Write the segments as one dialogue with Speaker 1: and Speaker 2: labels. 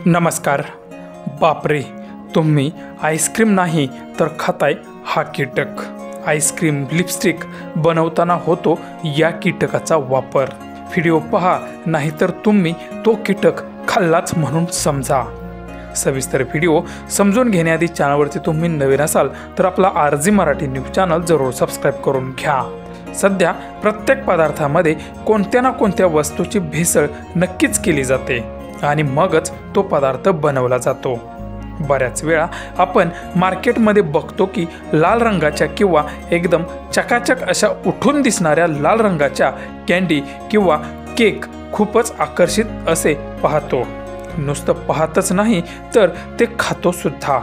Speaker 1: नमस्कार। बापरे, तुम्ही आईस्क्रीम नाही तर खाताय हा कीटक। आईस्क्रीम लिपस्टिक बनवताना होतो या कीटकाचा वापर। व्हिडिओ पहा, नाहीतर तुम्ही तो कीटक खाल्लाच म्हणून समजा। सविस्तर व्हिडिओ समजून घेण्याआधी चॅनलवरती तुम्ही नवीन असाल तर आपला RG मराठी न्यूज चॅनल जरूर सबस्क्राईब करून घ्या। सध्या प्रत्येक पदार्थामध्ये कोणत्या ना कोणत्या वस्तूची भेसळ नक्कीच केली जाते आणि मगच तो पदार्थ बनवला जातो। बऱ्याच वेळा आपण मार्केटमध्ये बघतो की लाल रंगाच्या किंवा एकदम चकाचक अशा उठून दिसणाऱ्या लाल रंगाच्या कॅन्डी किंवा केक खूपच आकर्षित असे पाहतो। नुसतं पाहतच नाही तर ते खातो सुद्धा।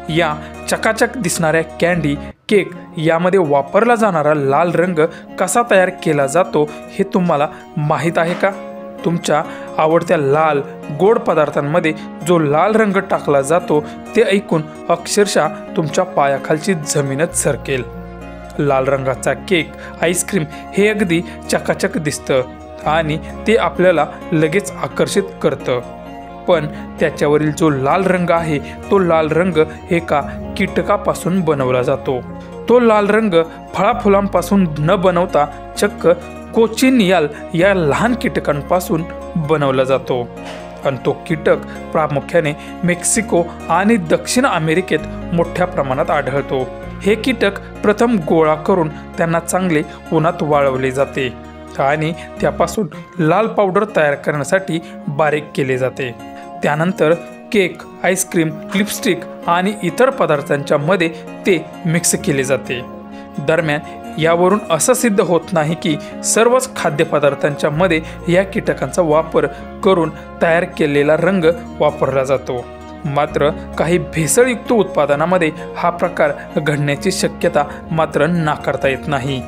Speaker 1: या चकाचक दिसणाऱ्या कॅन्डी केक यामध्ये वापरला जाणारा लाल रंग कसा तयार केला जातो हे तुम्हाला माहीत आहे का? तुमच्या आवडत्या लाल गोड पदार्थांमध्ये जो लाल रंग टाकला जातो ते ऐकून अक्षरशः तुमच्या पायाखालची जमीनच सरकेल। लाल रंगाचा केक आईस्क्रीम हे अगदी चकाचक दिसतं आणि ते आपल्याला लगेच आकर्षित करतं, पण त्याच्यावरील जो लाल रंग आहे तो लाल रंग एका कीटकापासून बनवला जातो। तो लाल रंग फळाफुलांपासून न बनवता चक्क कोचिनियाल या लहान कीटकांपासून बनवला जातो आणि तो कीटक प्रामुख्याने मेक्सिको आणि दक्षिण अमेरिकेत मोठ्या प्रमाणात आढळतो। हे कीटक प्रथम गोळा करून त्यांना चांगले उन्हात वाळवले जाते आणि त्यापासून लाल पावडर तयार करण्यासाठी बारीक केले जाते। त्यानंतर केक, आईस्क्रीम, लिपस्टिक आणि इतर पदार्थांच्या मध्ये ते मिक्स केले जाते। दरम्यान यावरून असं सिद्ध होत नाही की सर्वच खाद्यपदार्थांच्या मध्ये या कीटकांचा वापर करून तयार केलेला रंग वापरला जातो। मात्र काही भेसळयुक्त उत्पादनामध्ये हा प्रकार घडण्याची शक्यता मात्र नाकारता येत नाही।